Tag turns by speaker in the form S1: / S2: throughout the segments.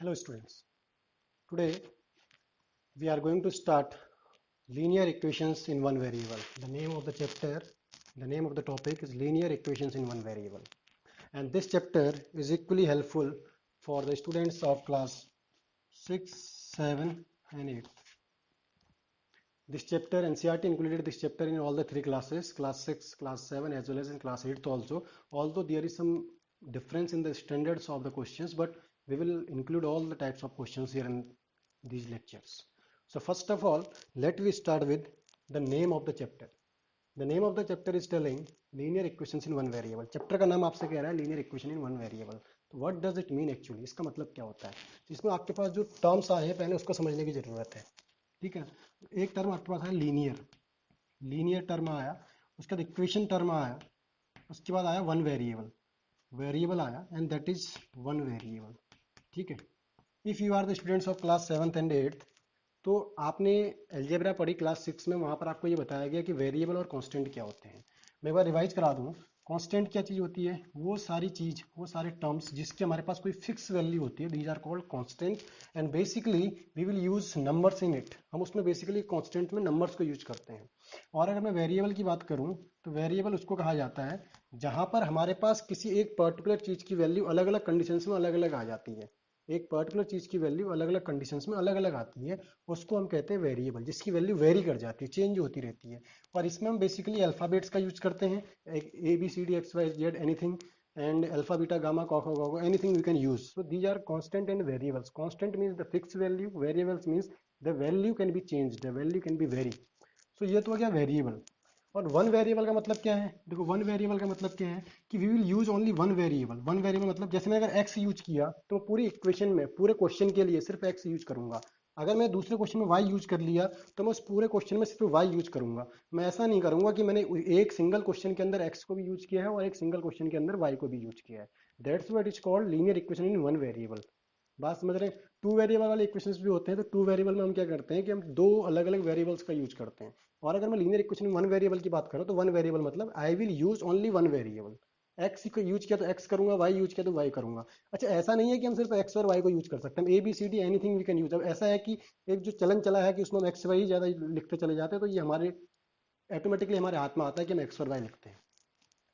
S1: Hello students. Today we are going to start linear equations in one variable. The name of the chapter, the name of the topic is linear equations in one variable. And this chapter is equally helpful for the students of class 6, 7 and 8. This chapter NCERT included this chapter in all the three classes, class 6, class 7 as well as in class 8 also. Although there is some difference in the standards of the questions, but we will include all the types of questions here in these lectures. So first of all, let me start with the name of the chapter. The name of the chapter is telling linear equations in one variable. Chapter का नाम आपसे कह रहा है linear equation in one variable. तो what does it mean actually? इसका मतलब क्या होता है? इसमें आपके पास जो टर्म्स आए हैं पहले उसको समझने की जरूरत है. ठीक है, एक टर्म आपके पास है लीनियर टर्म आया, उसके बाद इक्वेशन टर्म आया, उसके बाद आया वन वेरिएबल आया and that is one variable. ठीक है, if you are the students of class 7th and 8th, तो आपने अलजेब्रा पढ़ी क्लास 6 में, वहाँ पर आपको ये बताया गया कि वेरिएबल और कांस्टेंट क्या होते हैं. मैं एक बार रिवाइज करा दूँ. कांस्टेंट क्या चीज़ होती है? वो सारे टर्म्स जिसके हमारे पास कोई फिक्स वैल्यू होती है, these are called constant. And basically we will use numbers in it. हम उसमें बेसिकली कांस्टेंट में नंबर्स को यूज करते हैं. और अगर मैं वेरिएबल की बात करूं तो वेरिएबल उसको कहा जाता है जहां पर हमारे पास किसी एक पर्टिकुलर चीज की वैल्यू अलग अलग कंडीशंस में अलग अलग आ जाती है. एक पर्टिकुलर चीज की वैल्यू अलग अलग कंडीशंस में अलग अलग आती है, उसको हम कहते हैं वेरिएबल, जिसकी वैल्यू वेरी कर जाती है, चेंज होती रहती है. और इसमें हम बेसिकली अल्फाबेट्स का यूज करते हैं, A B C D X Y Z anything, and alpha beta gamma kaka kaka anything we can use. So these are constant and variables. Constant means the fixed value, variables means the value can be changed, the value can be vary. So ये तो हो गया variable. और one variable का मतलब क्या है? देखो, वन वेरिएबल का मतलब क्या है कि we will use only one variable. One variable मतलब जैसे मैं अगर एक्स यूज किया तो पूरी इक्वेशन में, पूरे क्वेश्चन के लिए सिर्फ एक्स यूज करूंगा. अगर मैं दूसरे क्वेश्चन में वाई यूज कर लिया तो मैं उस पूरे क्वेश्चन में सिर्फ वाई यूज करूंगा. मैं ऐसा नहीं करूंगा कि मैंने एक सिंगल क्वेश्चन के अंदर एक्स को भी यूज किया है और एक सिंगल क्वेश्चन के अंदर वाई को भी यूज किया है. That's what is called linear equation in one variable. बात समझ रहे हैं? टू वेरिएबल वाले इक्वेशंस भी होते हैं, तो टू वेरिएबल में हम क्या करते हैं कि हम दो अलग अलग वेरिएबल्स का यूज करते हैं. और अगर मैं लीनियर इक्वेशन में वन वेरिएबल की बात करूं तो वन वेरिएबल मतलब I will use only one variable. X को यूज किया तो एक्स करूंगा, वाई यूज किया तो वाई करूंगा. अच्छा, ऐसा नहीं है कि हम सिर्फ एक्स और वाई को यूज कर सकते हैं, A B C D anything we can use. अब ऐसा है कि एक जो चलन चला है कि उसमें हम एक्स वाई ज्यादा लिखते चले जाते हैं, तो ये हमारे ऑटोमेटिकली हमारे हाथ में आता है कि हम एक्स और वाई लिखते हैं.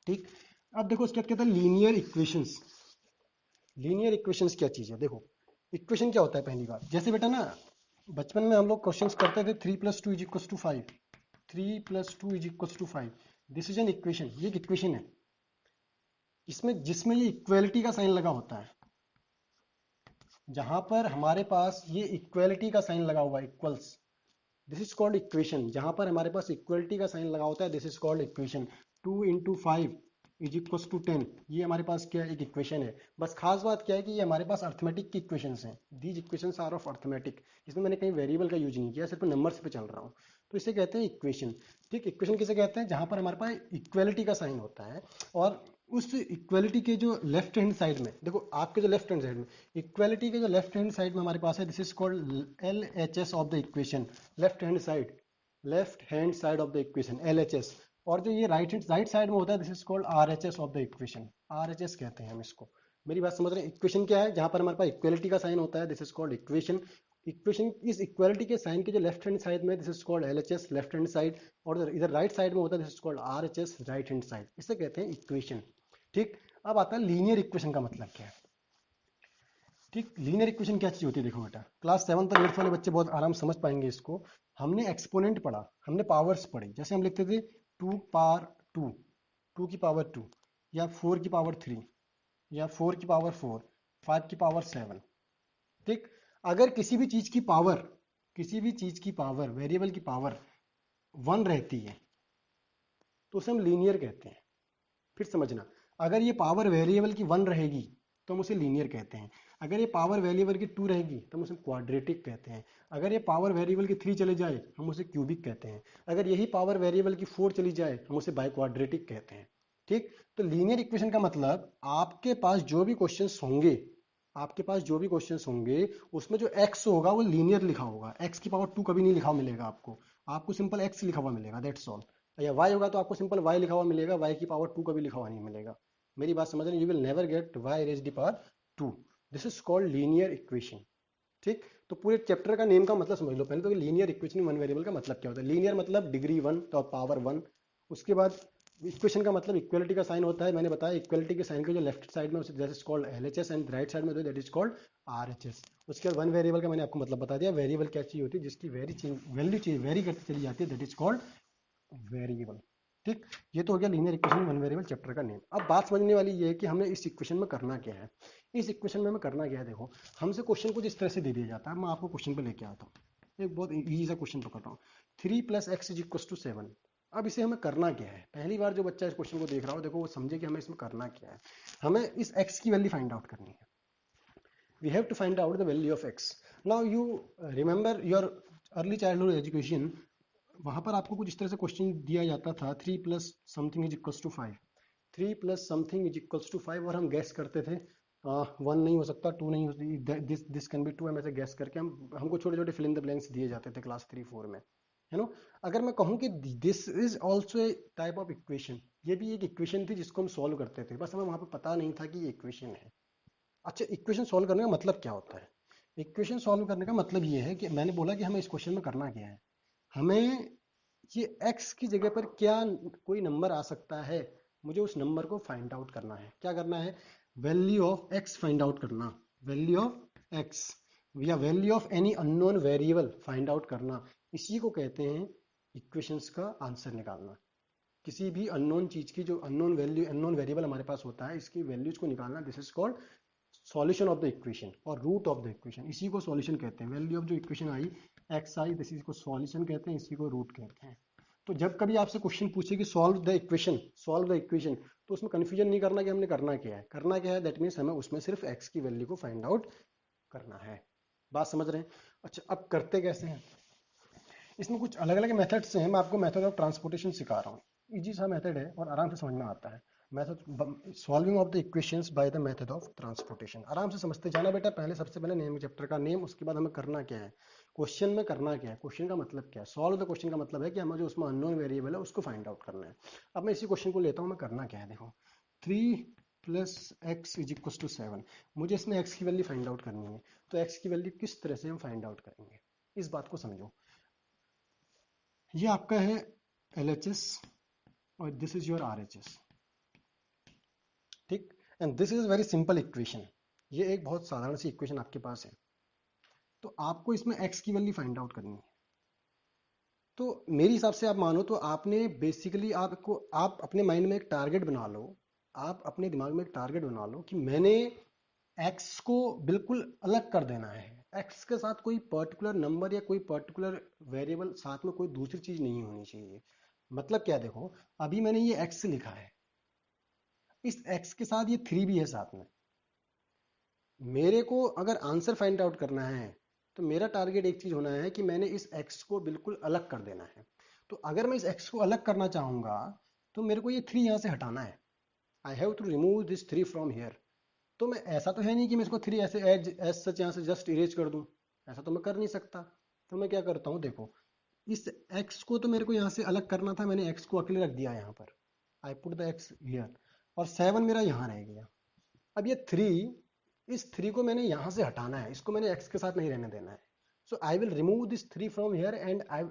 S1: ठीक. अब देखो उसके बाद कहता है लीनियर इक्वेशंस. लीनियर इक्वेशंस क्या चीज है? देखो, इक्वेशन क्या होता है? पहली बात, जैसे बेटा ना बचपन में हम लोग क्वेश्चंस करते थे 3 + 2 = 5. 3 + 2 = 5. This is an equation. ये एक इक्वेशन है इसमें जिसमें ये इक्वेलिटी का साइन लगा होता है. जहां पर हमारे पास ये इक्वेलिटी का साइन लगा हुआ है, equals, this is called equation. जहां पर हमारे पास इक्वलिटी का साइन लगा होता है, दिस इज कॉल्ड इक्वेशन. 2 × 5 = 10. ये हमारे पास क्या है? एक इक्वेशन है. बस खास बात क्या है कि ये हमारे पास अर्थमेटिक की इक्वेशंस हैं. These equations are of arithmetic. इसमें मैंने कहीं वेरिएबल का यूज नहीं किया, सिर्फ नंबर्स पे चल रहा हूँ. तो इसे कहते हैं इक्वेशन. ठीक, इक्वेशन किसे कहते हैं? जहां पर हमारे पास इक्वेलिटी का साइन होता है. और उस इक्वेलिटी के जो लेफ्ट हैंड साइड में, देखो आपके जो लेफ्ट हैंड साइड में, इक्वेलिटी के जो लेफ्ट हैंड साइड में हमारे पास है, this is called L H S of the equation. Left hand side of the equation, L H S. और जो ये राइट साइड में होता है, this is called R H S of the equation. R H S कहते हैं हम इसको. मेरी बात समझ रहे हैं? इक्वेशन क्या है? जहां पर हमारे पास इक्वेलिटी का साइन होता है, this is called equation. Equation, इस इक्वेलिटी के साइन के जो लेफ्ट हैंड साइड में, this is called L H S, left hand side. और इधर राइट साइड में होता है, this is called R H S, right hand side. इसे कहते हैं इक्वेशन. ठीक. अब आता है लीनियर इक्वेशन का मतलब क्या है. ठीक, लीनियर इक्वेशन क्या चीज होती है? देखो बेटा, क्लास 7 तक 8th वाले बच्चे बहुत आराम समझ पाएंगे इसको. हमने एक्सपोनेंट पढ़ा, हमने पावर्स पढ़ी. जैसे हम लिखते थे 2 2 की पावर 2, या 4 की पावर 3, या 4 की पावर 4, 5 की पावर 7. ठीक. अगर किसी भी चीज की पावर, वेरिएबल की पावर 1 रहती है तो उसे हम लीनियर कहते हैं. फिर समझना, अगर ये पावर वेरिएबल की 1 रहेगी तो हम उसे लीनियर कहते हैं. अगर ये पावर वेरिएबल की 2 रहेगी तो हम उसे क्वाड्रेटिक कहते हैं. अगर ये पावर वेरिएबल की 3 चले जाए हम उसे क्यूबिक कहते हैं. अगर यही पावर वेरिएबल की 4 चली जाए हम उसे बाई क्वाड्रेटिक कहते हैं. ठीक. तो लीनियर इक्वेशन का मतलब, आपके पास जो भी क्वेश्चंस होंगे उसमें जो x होगा वो लीनियर लिखा होगा. x की पावर 2 कभी नहीं लिखा हुआ मिलेगा आपको सिंपल x लिखा हुआ मिलेगा, दैट्स ऑल. या y होगा तो आपको सिंपल y लिखा हुआ मिलेगा, y की पावर 2 कभी लिखा हुआ नहीं मिलेगा. मेरी बात समझ रहे हैं? You will never get y raised to power 2. This is called linear equation. ठीक, तो पूरे चैप्टर का नेम का मतलब समझ लो पहले तो, linear equation in one variable का मतलब क्या होता है। लीनियर मतलब डिग्री 1 तो पावर 1। उसके बाद इक्वेशन का मतलब इक्वलिटी का साइन होता है, मैंने बताया इक्वलिटी के साइन के जो लेफ्ट साइड में that is called LHS and right side में दैट इज कॉल्ड आरएचएस। उसके बाद वन वेरिएबल का मैंने आपको मतलब बता दिया, वेरिएबल क्या चीज होती है जिसकी वैल्यू वेरी करती चली जाती है, दैट इज कॉल्ड वेरिएबल। ठीक, ये तो हो गया linear equation one variable chapter का नेम। अब बात समझने वाली ये है कि हमें इस इक्वेशन में करना क्या है। इस इक्वेशन में हमें करना क्या है, देखो हमसे क्वेश्चन कुछ इस तरह से दे दिया जाता है, मैं आपको क्वेश्चन पे लेके आता हूँ। एक बहुत इजी सा क्वेश्चन पकड़ता हूँ, 3 + x = 7। अब इसे हमें करना क्या है, पहली बार जो बच्चा इस क्वेश्चन को देख रहा हो देखो वो समझे कि हमें इसमें करना क्या है। हमें इस x की वैल्यू फाइंड आउट करनी है। we have to find out the value of x. Now you remember your early childhood education, वहां पर आपको कुछ इस तरह से क्वेश्चन दिया जाता था, 3 + something = 5। 3 + something = 5 और हम गैस करते थे 1 नहीं हो सकता, 2 नहीं हो सकती, दिस कैन बी 2, हम ऐसे गैस करके हमको छोटे छोटे फिल इन द ब्लैंक्स दिए जाते थे क्लास 3-4 में, है ना। अगर मैं कहूँ कि this is also a type of equation, ये भी एक इक्वेशन थी जिसको हम सॉल्व करते थे, बस हमें वहां पर पता नहीं था कि ये इक्वेशन है। अच्छा, इक्वेशन सॉल्व करने का मतलब क्या होता है। इक्वेशन सॉल्व करने का मतलब ये है कि मैंने बोला कि हमें इस क्वेश्चन में करना क्या है, हमें ये x की जगह पर क्या कोई नंबर आ सकता है, मुझे उस नंबर को फाइंड आउट करना है। क्या करना है, value of x find out करना, वैल्यू ऑफ x या value of any unknown variable find out करना, इसी को कहते हैं इक्वेशंस का आंसर निकालना। किसी भी अननोन चीज की जो अननोन वैल्यू अननोन वेरिएबल हमारे पास होता है, इसकी वैल्यूज को निकालना, this is called solution of the equation और रूट ऑफ द इक्वेशन, इसी को सॉल्यूशन कहते हैं। वैल्यू ऑफ जो इक्वेशन आई एक्स आई, इसी को सॉल्यूशन कहते हैं, इसी को रूट कहते हैं। तो जब कभी आपसे क्वेश्चन पूछे कि सॉल्व द इक्वेशन, तो उसमें कंफ्यूजन नहीं करना कि हमने करना क्या है। करना क्या है, दैट मीन्स हमें उसमें सिर्फ एक्स की वैल्यू को फाइंड आउट करना है। बात समझ रहे हैं। अच्छा, अब करते कैसे हैं, इसमें कुछ अलग अलग मेथड्स हैं, मैं आपको मेथड ऑफ ट्रांसपोर्टेशन सिखा रहा हूँ। इजी सा मेथड है और आराम से समझ में आता है। Method solving of the equations by the method of transportation, आराम से समझते जाना बेटा। पहले सबसे पहले नेम चैप्टर का नेम, उसके बाद हमें करना क्या है, क्वेश्चन में करना क्या है, क्वेश्चन का मतलब क्या है। सॉल्व द क्वेश्चन का मतलब है कि हमें जो उसमें अननोन वेरिएबल है उसको फाइंड आउट करना है। अब मैं इसी क्वेश्चन को लेता हूँ, मैं करना क्या है, देखो 3 + x = 7, मुझे इसमें x की वैल्यू फाइंड आउट करनी है। तो x की वैल्यू किस तरह से हम फाइंड आउट करेंगे, इस बात को समझो। ये आपका है LHS और दिस इज योर RHS। ठीक, and this is very simple equation, ये एक बहुत साधारण सी इक्वेशन आपके पास है। तो आपको इसमें x की वैल्यू फाइंड आउट करनी है। तो मेरे हिसाब से आप मानो तो आपने बेसिकली आप अपने माइंड में एक टारगेट बना लो, आप अपने दिमाग में एक टारगेट बना लो कि मैंने x को बिल्कुल अलग कर देना है। x के साथ कोई पर्टिकुलर नंबर या कोई पर्टिकुलर वेरिएबल साथ में कोई दूसरी चीज नहीं होनी चाहिए। मतलब क्या, देखो अभी मैंने ये x लिखा है, इस x के साथ ये 3 भी है साथ में। मेरे को अगर आंसर फाइंड आउट करना है तो मेरा टारगेट एक चीज होना है कि मैंने इस x को बिल्कुल अलग कर देना है। तो अगर मैं इस x को अलग करना चाहूंगा तो मेरे को ये 3 यहां से हटाना है। I have to remove this 3 from here. तो मैं ऐसा तो है नहीं कि मैं इसको 3 ऐसे एज सच यहाँ से जस्ट इरेज कर दूं, ऐसा तो मैं कर नहीं सकता। तो मैं क्या करता हूँ, देखो इस x को तो मेरे को यहाँ से अलग करना था, मैंने x को अकेले रख दिया यहाँ पर, I put the x here, और 7 मेरा यहाँ रह गया। अब ये 3, इस 3 को मैंने यहाँ से हटाना है, इसको मैंने x के साथ नहीं रहने देना है। So I will remove this 3 from here and I,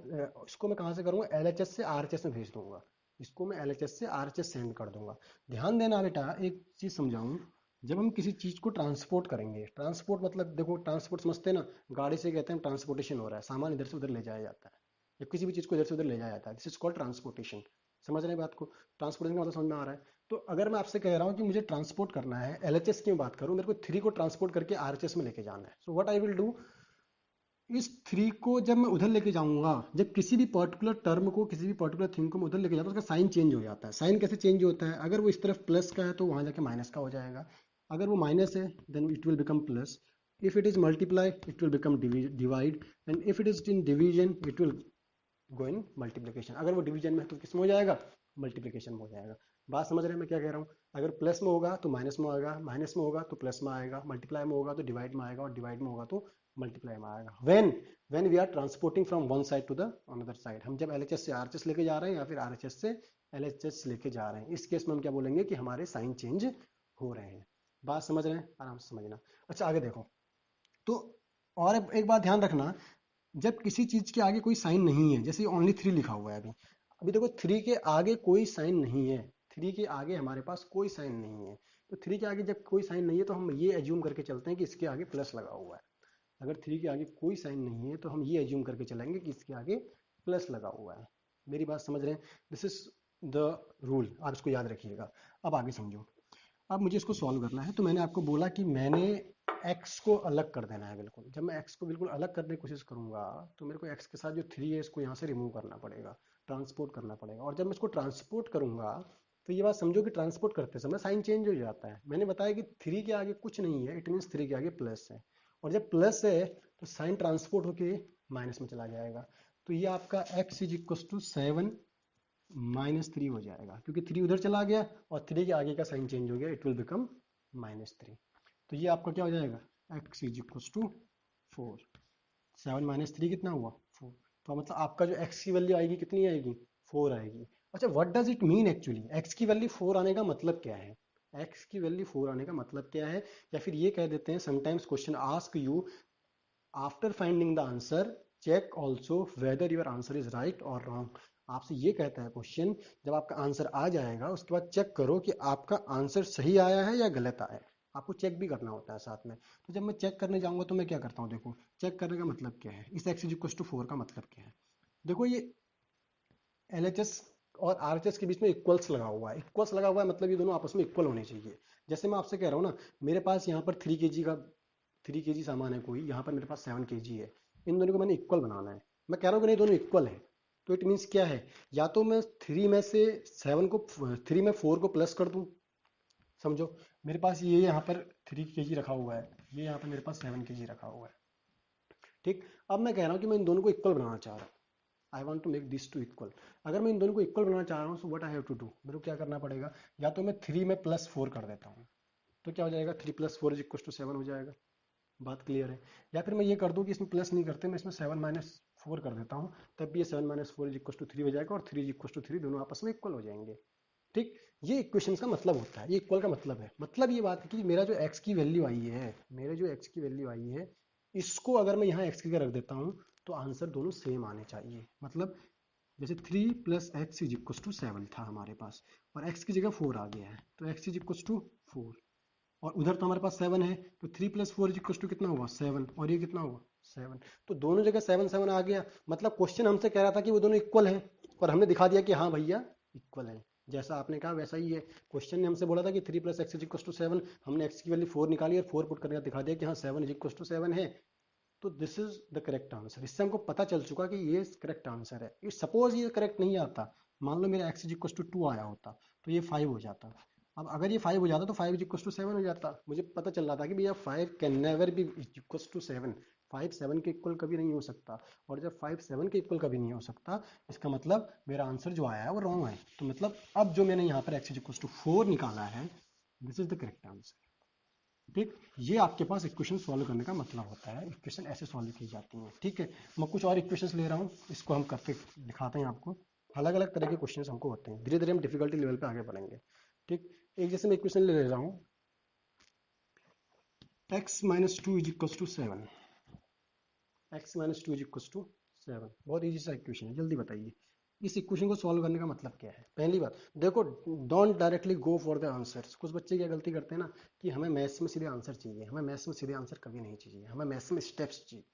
S1: इसको मैं कहाँ से करूँगा, LHS से RHS में भेज दूंगा। इसको मैं LHS से RHS सेंड कर दूंगा। ध्यान देना बेटा, एक चीज समझाऊं, जब हम किसी चीज को ट्रांसपोर्ट करेंगे, ट्रांसपोर्ट मतलब देखो ट्रांसपोर्ट समझते हैं ना, गाड़ी से कहते हैं ट्रांसपोर्टेशन हो रहा है, सामान इधर से उधर ले जाया जाता है, या किसी भी चीज को इधर से उधर ले जाया जाता है, दिस इज कॉल्ड ट्रांसपोर्टेशन। समझ रहे हैं बात को, ट्रांसपोर्टेशन का मतलब समझ में आ रहा है। तो अगर मैं आपसे कह रहा हूँ कि मुझे ट्रांसपोर्ट करना है, LHS की बात करूँ, मेरे को 3 को ट्रांसपोर्ट करके RHS में लेके जाना है। सो व्हाट आई विल डू, इस 3 को जब मैं उधर लेके जाऊंगा, जब किसी भी पर्टिकुलर टर्म को, किसी भी पर्टिकुलर थिंग को मैं उधर लेके जाता हूँ, उसका साइन चेंज हो जाता है। साइन कैसे चेंज होता है, अगर वो इस तरफ प्लस का है तो वहां जाके माइनस का हो जाएगा, अगर वो माइनस है then it will become plus, if it is multiply it will become divide, and if it is in division it will go in multiplication. अगर वो डिवीजन में है तो किस में हो जाएगा, मल्टीप्लिकेशन में हो जाएगा। बात समझ रहे हैं मैं क्या कह रहा हूँ। अगर प्लस में होगा तो माइनस में आएगा, माइनस में होगा तो प्लस में आएगा, मल्टीप्लाई में होगा तो डिवाइड में आएगा, और डिवाइड में होगा तो मल्टीप्लाई में आएगा। When we are transporting from one side to the other side, हम जब LHS से RHS लेके जा रहे हैं या फिर RHS से LHS लेके जा रहे हैं, इस केस में हम क्या बोलेंगे कि हमारे साइन चेंज हो रहे हैं। बात समझ रहे हैं, आराम से समझना। अच्छा आगे देखो, तो और एक बात ध्यान रखना, जब किसी चीज के आगे कोई साइन नहीं है, जैसे ओनली 3 लिखा हुआ है, अभी अभी देखो 3 के आगे कोई साइन नहीं है, 3 के आगे हमारे पास कोई साइन नहीं है, तो 3 के आगे जब कोई साइन नहीं है तो हम ये एज्यूम करके चलते हैं कि इसके आगे प्लस लगा हुआ है। अगर 3 के आगे कोई साइन नहीं है तो हम ये एज्यूम करके चलेंगे कि इसके आगे प्लस लगा हुआ है। मेरी बात समझ रहे हैं? दिस इज द रूल, आप इसको याद रखिएगा। अब आगे समझो। अब मुझे इसको सॉल्व करना है, तो मैंने आपको बोला कि मैंने x को अलग कर देना है बिल्कुल। जब मैं x को बिल्कुल अलग करने की कोशिश करूंगा तो मेरे को x के साथ जो 3 है इसको यहाँ से रिमूव करना पड़ेगा, ट्रांसपोर्ट करना पड़ेगा। और जब मैं इसको ट्रांसपोर्ट करूंगा तो ये बात समझो कि ट्रांसपोर्ट करते समय साइन चेंज हो जाता है। मैंने बताया कि 3 के आगे कुछ नहीं है, इट मीन्स 3 के आगे प्लस है, और जब प्लस है तो साइन ट्रांसपोर्ट होके माइनस में चला जाएगा। तो ये आपका x इज इक्व टू 7 -3 हो जाएगा, क्योंकि 3 उधर चला गया और 3 के आगे का साइन चेंज हो गया, इट विल बिकम -3। तो ये आपका क्या हो जाएगा, x इज इक्व टू 4। 7 -3 कितना हुआ, 4। तो मतलब आपका जो x की वैल्यू आएगी कितनी आएगी, 4 आएगी। अच्छा what does it mean actually, x की वैल्यू 4 आने का मतलब क्या है, x की वैल्यू 4 आने का मतलब क्या है? या फिर ये कह देते हैं, sometimes question ask you after finding the answer check also whether your answer is right और रॉन्ग। आपसे ये कहता है क्वेश्चन, जब आपका आंसर आ जाएगा उसके बाद चेक करो कि आपका आंसर सही आया है या गलत आया है। आपको चेक भी करना होता है साथ में। तो जब मैं चेक करने जाऊंगा तो मैं क्या करता हूँ, देखो चेक करने का मतलब क्या है, इस x इक्वल टू 4 का मतलब क्या है। देखो ये LHS और RHS के बीच में इक्वल्स लगा हुआ है, इक्वल्स लगा हुआ है मतलब ये दोनों आपस में इक्वल होने चाहिए। जैसे मैं आपसे कह रहा हूँ ना, मेरे पास यहाँ पर 3 kg सामान है कोई, यहाँ पर मेरे पास 7 kg है, इन दोनों को मैंने इक्वल बनाना है। मैं कह रहा हूँ कि नहीं दोनों इक्वल है, तो इट मीन्स क्या है, या तो मैं 3 में से 7 को 3 में 4 को प्लस कर दूं। समझो मेरे पास ये यहाँ पर 3 kg रखा हुआ है, ये यहाँ पर मेरे पास 7 kg रखा हुआ है, ठीक। अब मैं कह रहा हूँ कि मैं इन दोनों को इक्वल बनाना चाह रहा हूँ, I want to make this two equal. अगर मैं इन दोनों को इक्वल बनाना चाह रहा हूँ, so what I have to do, मेरे को क्या करना पड़ेगा, या तो मैं 3 में +4 कर देता हूँ, तो क्या हो जाएगा, 3 + 4 इज इक्वल टू 7 हो जाएगा। बात क्लियर है? या फिर मैं ये कर दूं कि इसमें प्लस नहीं करते, मैं इसमें 7 - 4 कर देता हूँ, तब भी ये 7 - 4 इज इक्वल टू 3 हो जाएगा, और 3 इज इक्वल टू 3 दोनों आपस में इक्वल हो जाएंगे, ठीक। ये इक्वेशन का मतलब होता है, ये इक्वल का मतलब है। मतलब ये बात है कि मेरा जो x की वैल्यू आई है, मेरे जो x की वैल्यू आई है, इसको अगर मैं यहाँ x की जगह रख देता हूँ तो आंसर दोनों सेम आने चाहिए। मतलब जैसे 3 + x इज इक्वल टू 7 था हमारे पास, और x की जगह 4 आ गया है, तो x इज इक्वल टू 4, और उधर तो हमारे पास 7 है, तो 3 + 4 इज इक्वल टू कितना हुआ, 7, और ये कितना हुआ, 7। तो दोनों जगह 7 7 आ गया। मतलब क्वेश्चन हमसे कह रहा था कि वो दोनों इक्वल हैं, और हमने दिखा दिया कि हाँ भैया इक्वल है। जैसा आपने कहा वैसा ही है, क्वेश्चन ने हमसे बोला था कि 3 + x इज इक्वल टू 7, हमने x की वैल्यू 4 निकाली और 4 पुट करके दिखा दिया कि हाँ 7 इज इक्वल टू 7 है। तो this is the correct answer. इससे हमको पता चल चुका कि ये करेक्ट आंसर है। इफ सपोज ये करेक्ट नहीं आता, मान लो मेरा x इज इक्वल टू 2 आया होता, तो ये 5 हो जाता। अब अगर ये 5 हो जाता तो 5 इज इक्वल टू 7 हो जाता। मुझे पता चल रहा था कि भैया 5 can never be equal to 7, 5 7 के इक्वल कभी नहीं हो सकता, और जब 5 7 के इक्वल कभी नहीं हो सकता, इसका मतलब मेरा आंसर जो आया है वो रॉन्ग है। तो मतलब अब जो मैंने यहाँ पर x इज इक्वल टू 4 निकाला है, this is the correct answer, ठीक। ये आपके पास इक्वेशन सॉल्व करने का मतलब होता है, इक्वेशन ऐसे सॉल्व की जाती हैं, ठीक है। मैं कुछ और इक्वेशंस ले रहा हूँ, इसको हम करके दिखाते हैं आपको। अलग अलग तरह के क्वेश्चंस हमको होते हैं, धीरे धीरे हम डिफिकल्टी लेवल पे आगे बढ़ेंगे, ठीक। एक जैसे मैं इक्वेशन ले रहा हूँ, x - 2 is equal to 7, x - 2 is equal to 7। बहुत ईजी सा इक्वेशन है, जल्दी बताइए इस इक्वेशन को सॉल्व करने का मतलब क्या है। पहली बात देखो, don't directly go for the answers. कुछ बच्चे क्या गलती करते हैं ना, कि हमें मैथ्स में सीधे आंसर चाहिए। हमें मैथ्स में सीधे आंसर कभी नहीं चाहिए, हमें मैथ्स में स्टेप्स चाहिए।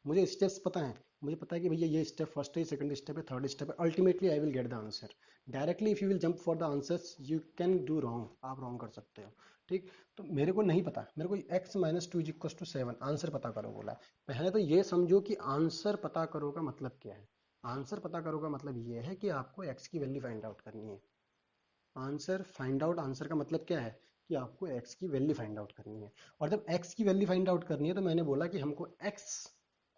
S1: मुझे स्टेप्स पता है, मुझे पता है कि भैया ये स्टेप फर्स्ट है, सेकंड स्टेप है, थर्ड स्टेप है, ultimately I will get the answer. Directly if you will jump for the answers you can do wrong, आप रॉन्ग कर सकते हो, ठीक। तो मेरे को नहीं पता, मेरे को x - 2 इक्वल टू 7 आंसर पता करो बोला। पहले तो ये समझो कि आंसर पता करो का मतलब क्या है। आंसर पता करो का मतलब ये है कि आपको x की वैल्यू फाइंड आउट करनी है। आंसर फाइंड आउट, आंसर का मतलब क्या है कि आपको x की वैल्यू फाइंड आउट करनी है। और जब x की वैल्यू फाइंड आउट करनी है तो मैंने बोला कि हमको x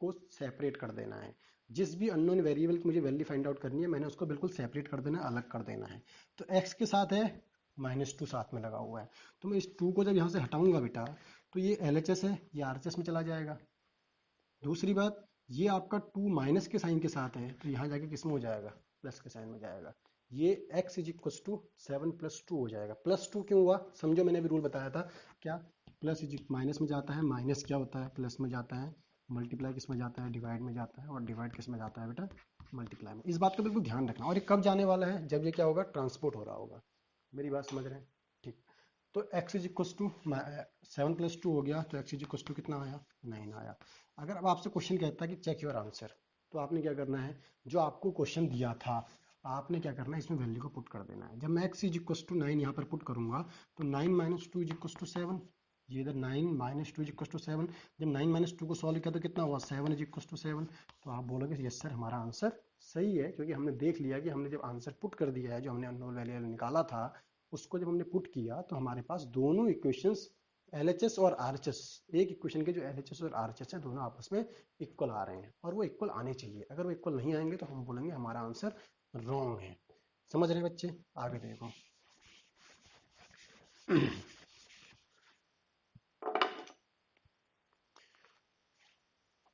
S1: को सेपरेट कर देना है। जिस भी अननोन वेरिएबल की मुझे वैल्यू फाइंड आउट करनी है, मैंने उसको बिल्कुल सेपरेट कर देना है, अलग कर देना है। तो x के साथ है -2 साथ में लगा हुआ है, तो मैं इस 2 को जब यहाँ से हटाऊंगा बेटा, तो ये LHS है, ये RHS में चला जाएगा। दूसरी बात, ये आपका 2 माइनस के साइन के साथ है, तो यहाँ जाके किस में हो जाएगा, प्लस के साइन में जाएगा। ये x is equal to 7 plus 2 हो जाएगा। प्लस 2 क्यों हुआ, समझो मैंने अभी रूल बताया था क्या, प्लस इज माइनस में जाता है, माइनस क्या होता है प्लस में जाता है, मल्टीप्लाई किस में जाता है डिवाइड में जाता है, और डिवाइड किस में जाता है बेटा मल्टीप्लाई में। इस बात का बिल्कुल ध्यान रखना। और ये कब जाने वाला है, जब ये क्या होगा ट्रांसपोर्ट हो रहा होगा। मेरी बात समझ रहे हैं, ठीक। तो x is equal to 7 plus 2 हो गया, तो x इज इक्व टू कितना आया 9 आया। अगर अब आपसे क्वेश्चन कहता है कि चेक योर आंसर, तो आपने क्या करना है, जो आपको क्वेश्चन दिया था आपने क्या करना है, इसमें वैल्यू को पुट कर देना है। जब मैं x इज इक्व टू 9 यहाँ पर पुट करूंगा तो 9 माइनस 2 इज इक्व टू 7, ये इधर 9 माइनस 2 इज इक्व टू 7। जब 9 माइनस 2 को सॉल्व किया तो कितना हुआ 7 इज इक्व टू 7। तो आप बोलोगे यस सर हमारा आंसर सही है, क्योंकि हमने देख लिया कि हमने जब आंसर पुट कर दिया है, जो हमने अननोन वैल्यू निकाला था उसको जब हमने पुट किया तो हमारे पास दोनों इक्वेशंस LHS और RHS, एक इक्वेशन के जो LHS और RHS है दोनों आपस में इक्वल आ रहे हैं, और वो इक्वल आने चाहिए। अगर वो इक्वल नहीं आएंगे तो हम बोलेंगे हमारा आंसर रॉन्ग है। समझ रहे बच्चे, आगे देखो।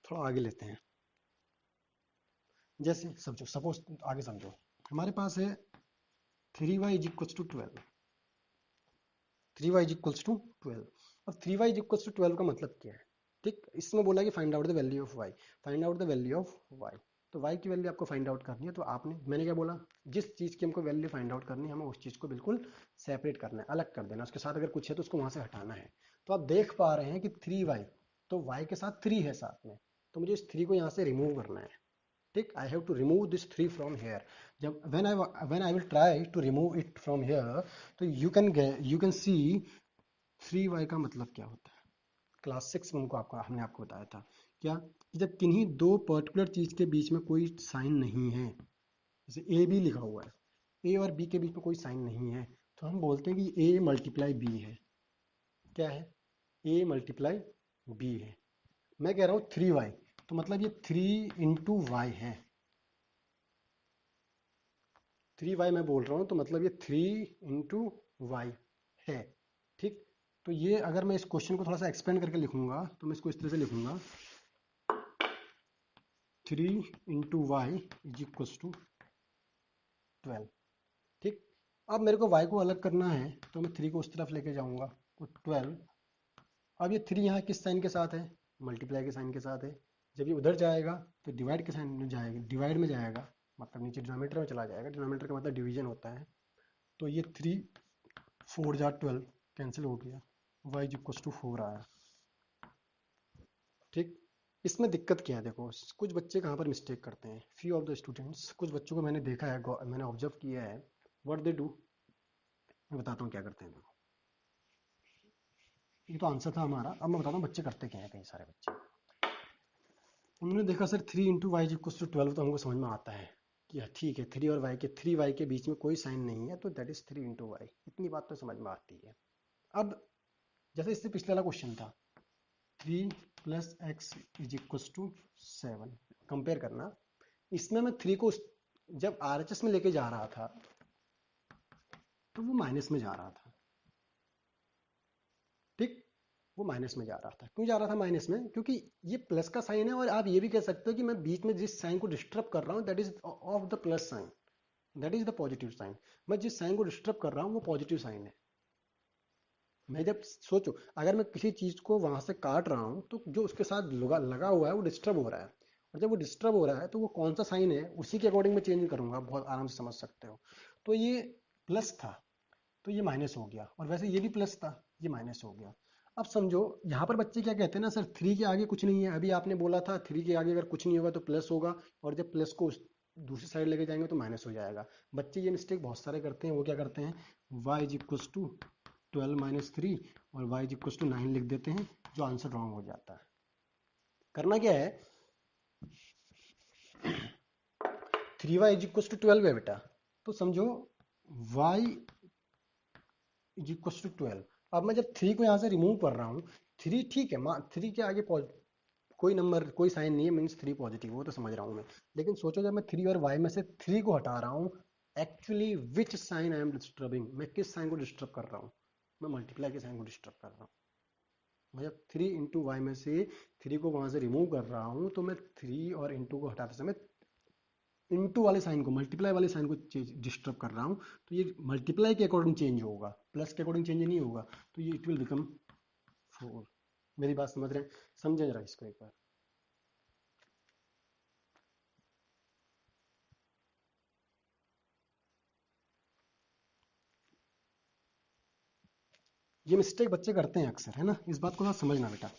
S1: थोड़ा आगे लेते हैं। जैसे समझो, सपोज आगे समझो, हमारे पास है 3y is equal to 12, 3y is equal to 12। अब 3y इज इक्वल टू 12 का मतलब क्या है, ठीक। इसमें बोला कि find out the value of y, find out the value of y। तो y की वैल्यू आपको फाइंड आउट करनी है, तो आपने मैंने क्या बोला, जिस चीज़ की हमको वैल्यू फाइंड आउट करनी है हमें उस चीज़ को बिल्कुल सेपरेट करना है, अलग कर देना, उसके साथ अगर कुछ है तो उसको वहाँ से हटाना है। तो आप देख पा रहे हैं कि 3y, तो y के साथ 3 है साथ में, तो मुझे इस 3 को यहाँ से रिमूव करना है, ठीक। I have to remove this 3 from here. जब when I will try to remove it from here, तो यू कैन सी 3y का मतलब क्या होता है। क्लास 6 में हमने आपको बताया था क्या, कि जब किन्हीं दो पर्टिकुलर चीज के बीच में कोई साइन नहीं है, जैसे ए बी लिखा हुआ है, ए और बी के बीच में कोई साइन नहीं है, तो हम बोलते हैं कि ए मल्टीप्लाई बी है। क्या है, ए मल्टीप्लाई बी है। मैं कह रहा हूँ 3y, तो मतलब ये 3 इंटू वाई है। 3y मैं बोल रहा हूँ तो मतलब ये 3 इंटू वाई है, ठीक। तो ये अगर मैं इस क्वेश्चन को थोड़ा सा एक्सपेंड करके लिखूंगा तो मैं इसको इस तरह से लिखूंगा, 3 into Y is equal to 12, ठीक। अब मेरे को y को अलग करना है तो मैं 3 को उस तरफ लेके जाऊंगा तो 12। अब ये 3 यहाँ किस साइन के साथ है, मल्टीप्लाई के साइन के साथ है। जब ये उधर जाएगा तो डिवाइड के साइन में जाएगा, डिवाइड में जाएगा मतलब नीचे डिनोमिनेटर में चला जाएगा, डिनोमिनेटर का मतलब डिवीजन होता है। तो ये 3 4 जा 12 कैंसिल हो गया, y इज इक्व टू 4 आया, ठीक। इसमें दिक्कत क्या है, देखो कुछ बच्चे कहाँ पर मिस्टेक करते हैं, फ्यू ऑफ द स्टूडेंट्स, कुछ बच्चों को मैंने देखा है, मैंने ऑब्जर्व किया है, व्हाट दे डू, मैं बताता हूँ क्या करते हैं। देखो ये तो आंसर था हमारा, अब मैं बताता हूँ बच्चे करते क्या हैं। कई सारे बच्चे उन्होंने देखा sir 3 into Y is to 12, तो हमको समझ में आता है कि ठीक है 3 वाई के बीच में कोई साइन नहीं है, तो दैट इज 3 इंटू वाई, इतनी बात तो समझ में आती है। अब जैसे इससे पिछले वाला क्वेश्चन था 3 plus X is equal to 7, compare करना। इसमें मैं 3 को जब RHS में लेके जा रहा था तो वो माइनस में जा रहा था, ठीक। वो माइनस में जा रहा था, क्यों जा रहा था माइनस में, क्योंकि ये प्लस का साइन है, और आप ये भी कह सकते हो कि मैं बीच में जिस साइन को डिस्टर्ब कर रहा हूँ that is of the plus sign, that is the positive sign. मैं जिस साइन को डिस्टर्ब कर रहा हूँ वो पॉजिटिव साइन है। मैं जब सोचो अगर मैं किसी चीज को वहां से काट रहा हूँ तो जो उसके साथ लगा हुआ है वो डिस्टर्ब हो रहा है, और जब वो डिस्टर्ब हो रहा है तो वो कौन सा साइन है उसी के अकॉर्डिंग मैं चेंज करूंगा, बहुत आराम से समझ सकते हो। तो ये प्लस था तो ये माइनस हो गया, और वैसे ये भी प्लस था ये माइनस हो गया। अब समझो यहाँ पर बच्चे क्या कहते हैं ना, सर 3 के आगे कुछ नहीं है, अभी आपने बोला था 3 के आगे अगर कुछ नहीं होगा तो प्लस होगा, और जब प्लस को दूसरी साइड लेके जाएंगे तो माइनस हो जाएगा। बच्चे ये मिस्टेक बहुत सारे करते हैं, वो क्या करते हैं y is equal to 12 minus 3 और y इज इक्व टू 9 लिख देते हैं, जो आंसर रॉन्ग हो जाता है। करना क्या है, 3y इज इक्व टू 12 है बेटा, तो समझो y इज इक्व टू 12। अब मैं जब 3 को यहाँ से रिमूव कर रहा हूँ, 3 ठीक है, 3 के आगे कोई नंबर कोई साइन नहीं है, मीन्स 3 पॉजिटिव, वो तो समझ रहा हूँ मैं। लेकिन सोचो जब मैं 3 और y में से 3 को हटा रहा हूँ, actually which sign I am disturbing, मैं किस साइन को डिस्टर्ब कर रहा हूँ, मैं मल्टीप्लाई के साइन को डिस्टर्ब कर रहा हूँ। मैं जब 3 इंटू वाई में से 3 को वहां से रिमूव कर रहा हूँ तो मैं 3 और इंटू को हटाते समय इनटू वाले साइन को, मल्टीप्लाई वाले साइन को डिस्टर्ब कर रहा हूँ, तो ये मल्टीप्लाई के अकॉर्डिंग चेंज होगा, प्लस के अकॉर्डिंग चेंज नहीं होगा, तो ये इट विल बिकम 4। मेरी बात समझ रहे हैं? समझे जरा इसको एक बार। ये मिस्टेक बच्चे करते हैं अक्सर, है ना, इस बात को थोड़ा समझना बेटा।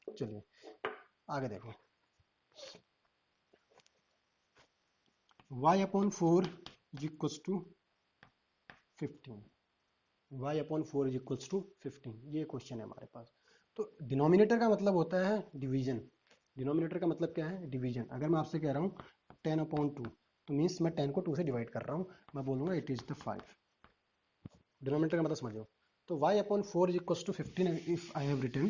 S1: चलिए आगे देखो, y upon 4 is equals to 15, y upon 4 is equals to 15, ये क्वेश्चन है हमारे पास। तो डिनोमिनेटर का मतलब होता है डिवीजन, डिनोमिनेटर का मतलब क्या है? डिवीजन। अगर मैं आपसे कह रहा हूँ 10 अपॉन 2, तो मीन्स मैं 10 को 2 से डिवाइड कर रहा हूँ, मैं बोलूँगा इट इज़ द 5। डिनोमिनेटर का मतलब समझो। तो y upon 4 is equals to 15 if I have written,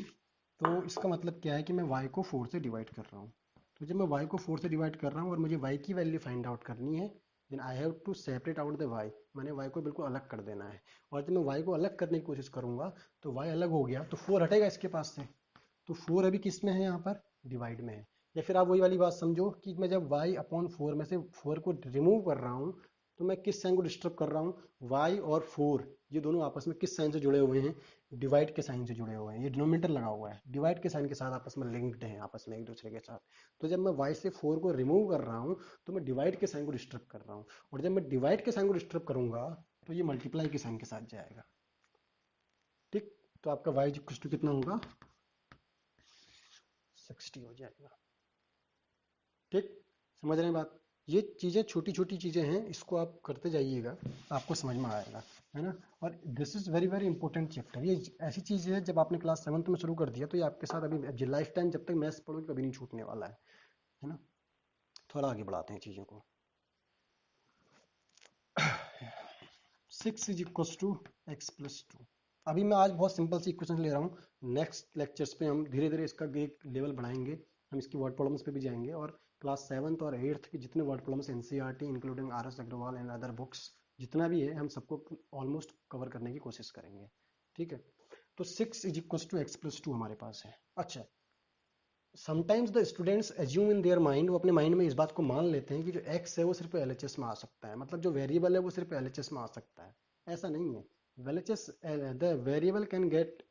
S1: तो इसका मतलब क्या है कि मैं y को 4 से डिवाइड कर रहा हूँ। तो जब मैं y को 4 से डिवाइड कर रहा हूँ और मुझे y की वैल्यू फाइंड आउट करनी है, then I have to separate out the y, मैंने y को बिल्कुल अलग कर देना है। और जब मैं y को अलग करने की कोशिश करूंगा तो y अलग हो गया, तो 4 हटेगा इसके पास से, तो 4 अभी किस में है? यहाँ पर डिवाइड में है। या फिर आप वही वाली बात समझो कि मैं जब y अपॉन 4 में से 4 को रिमूव कर रहा हूँ, तो मैं किस साइन को डिस्टर्ब कर रहा हूँ? y और 4 ये दोनों आपस में किस साइन से जुड़े हुए हैं? डिवाइड के साइन से जुड़े हुए हैं। ये डिनोमिनेटर लगा हुआ है, डिवाइड के साइन के साथ आपस में लिंक्ड हैं, आपस में एक दूसरे के साथ। तो जब मैं y से 4 को रिमूव कर रहा हूँ, तो मैं डिवाइड के साइन को डिस्टर्ब कर रहा हूँ, और जब मैं डिवाइड के साइन को डिस्टर्ब करूंगा तो ये मल्टीप्लाई के साइन के साथ जाएगा। ठीक, तो आपका y इक्वल टू कितना होगा? 60 हो जाएगा। ठीक, समझ रहे हैं बात? ये चीज़ें छोटी छोटी चीज़ें हैं, इसको आप करते जाइएगा, आपको समझ में आएगा, है ना। और this is very very important chapter. ये ऐसी चीज़ है, जब आपने क्लास 7th में शुरू कर दिया तो ये आपके साथ अभी लाइफ टाइम जब तक मैथ्स पढ़ोगे कभी नहीं छूटने वाला है ना। थोड़ा आगे बढ़ाते हैं चीज़ों को। 6 is equals to x plus 2। अभी मैं आज बहुत सिंपल सी इक्वेशन ले रहा हूँ, नेक्स्ट लेक्चर्स पे हम धीरे धीरे इसका एक लेवल बढ़ाएंगे, हम इसकी वर्ड प्रॉब्लम्स पे भी जाएंगे, और क्लास 7th और 8th की जितने word problems NCERT including R S Aggarwal and other books जितना भी है, हम सबको ऑलमोस्ट कवर करने की कोशिश करेंगे। ठीक है, तो 6 is equals to X plus 2 हमारे पास है। अच्छा, sometimes the students assume in their mind, वो अपने माइंड में इस बात को मान लेते हैं कि जो x है वो सिर्फ LHS में आ सकता है, मतलब जो वेरिएबल है वो सिर्फ LHS में आ सकता है। ऐसा नहीं है। LHS, the variable can get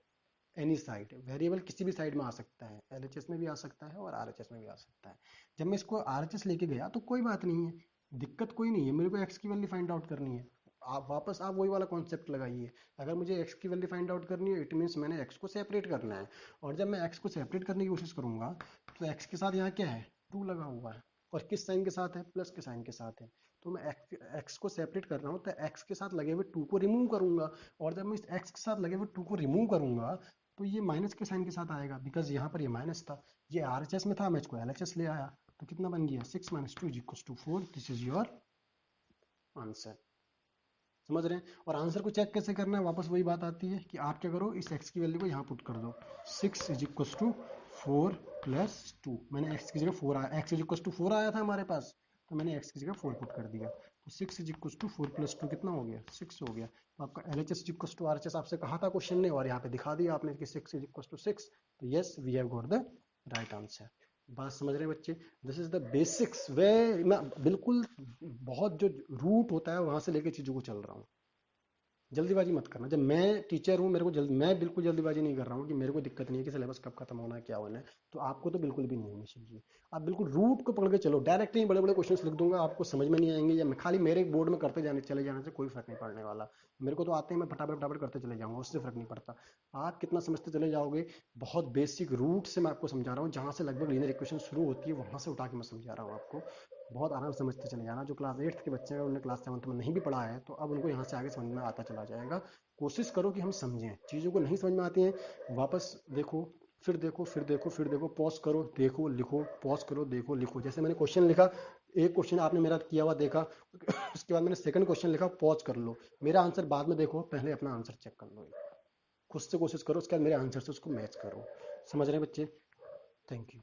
S1: any side, variable किसी भी साइड में आ सकता है, LHS में भी आ सकता है और RHS में भी आ सकता है। जब मैं इसको RHS लेके गया तो कोई बात नहीं है, दिक्कत कोई नहीं है, मेरे को x की वैल्यू फाइंड आउट करनी है। आप वापस आप वही वाला कॉन्सेप्ट लगाइए, अगर मुझे x की वैल्यू फाइंड आउट करनी है, इट मीन्स मैंने x को सेपरेट करना है। और जब मैं x को सेपरेट करने की कोशिश करूंगा, तो x के साथ यहाँ क्या है? 2 लगा हुआ है, और किस साइन के साथ है? प्लस के साइन के साथ है। तो मैं x को सेपरेट कर रहा हूँ, तो x के साथ लगे हुए 2 को रिमूव करूंगा, और जब मैं इस x के साथ लगे हुए 2 को रिमूव करूंगा, तो ये माइनस के साइन के साथ आएगा, बिकॉज यहाँ पर ये माइनस था, ये RHS में था, मैं इसको LHS ले आया, तो कितना बन गया? 6 minus 2 is equal to 4। This is your answer. समझ रहे हैं? और आंसर को चेक कैसे करना है? वापस वही बात आती है कि आप क्या करो, इस x की वैल्यू को यहाँ पुट कर दो। 6 इज इक्वल टू 4 प्लस 2, मैंने x की जगह 4 आया, x इज इक्वल टू 4 आया था हमारे पास, तो मैंने x की जगह 4 पुट कर दिया, तो 6 इज इक्वल टू 4 प्लस 2 कितना हो गया? 6 हो गया। तो आपका LHS is equal to RHS आपसे कहा था क्वेश्चन ने, और यहाँ पे दिखा दिया आपने कि 6 इज इक्वल टू 6, तो yes we have got the right answer. बात समझ रहे हैं बच्चे? This is the basics way, मैं बिल्कुल बहुत जो रूट होता है वहां से लेके चीजों को चल रहा हूँ। जल्दीबाजी मत करना, जब मैं टीचर हूँ, मेरे को मैं बिल्कुल जल्दीबाजी नहीं कर रहा हूँ कि मेरे को दिक्कत नहीं है कि सिलेबस कब खत्म होना है, क्या होना है, तो आपको तो बिल्कुल भी नहीं होनी चाहिए। आप बिल्कुल रूट को पकड़ के चलो, डायरेक्ट ही बड़े बड़े क्वेश्चंस लिख दूंगा, आपको समझ में नहीं आएंगे, या मैं खाली मेरे बोर्ड में करते जाने चले जाने से कोई फर्क नहीं पड़ने वाला। मेरे को तो आते हैं, मैं फटाफट फटाफट करते चले जाऊंगा, उससे फर्क नहीं पड़ता। आप कितना समझते चले जाओगे, बहुत बेसिक रूट से मैं आपको समझा रहा हूँ, जहाँ से लगभग लीनियर इक्वेशन शुरू होती है वहां से उठा के मैं समझा रहा हूँ आपको, बहुत आराम से समझते चले जाना। जो क्लास 8th के बच्चे हैं, उन्होंने क्लास 7th में नहीं भी पढ़ा है, तो अब उनको यहाँ से आगे समझ में आता चला जाएगा। कोशिश करो कि हम समझें, चीज़ों को नहीं समझ में आती हैं वापस देखो, फिर देखो, फिर देखो, फिर देखो, पॉज करो, देखो, लिखो, पॉज करो, देखो, लिखो। जैसे मैंने क्वेश्चन लिखा, एक क्वेश्चन आपने मेरा किया हुआ देखा, उसके बाद मैंने सेकंड क्वेश्चन लिखा, पॉज कर लो, मेरा आंसर बाद में देखो, पहले अपना आंसर चेक कर लो, खुद से कोशिश करो, उसके बाद मेरे आंसर से उसको मैच करो। समझ रहे हैं बच्चे? Thank you.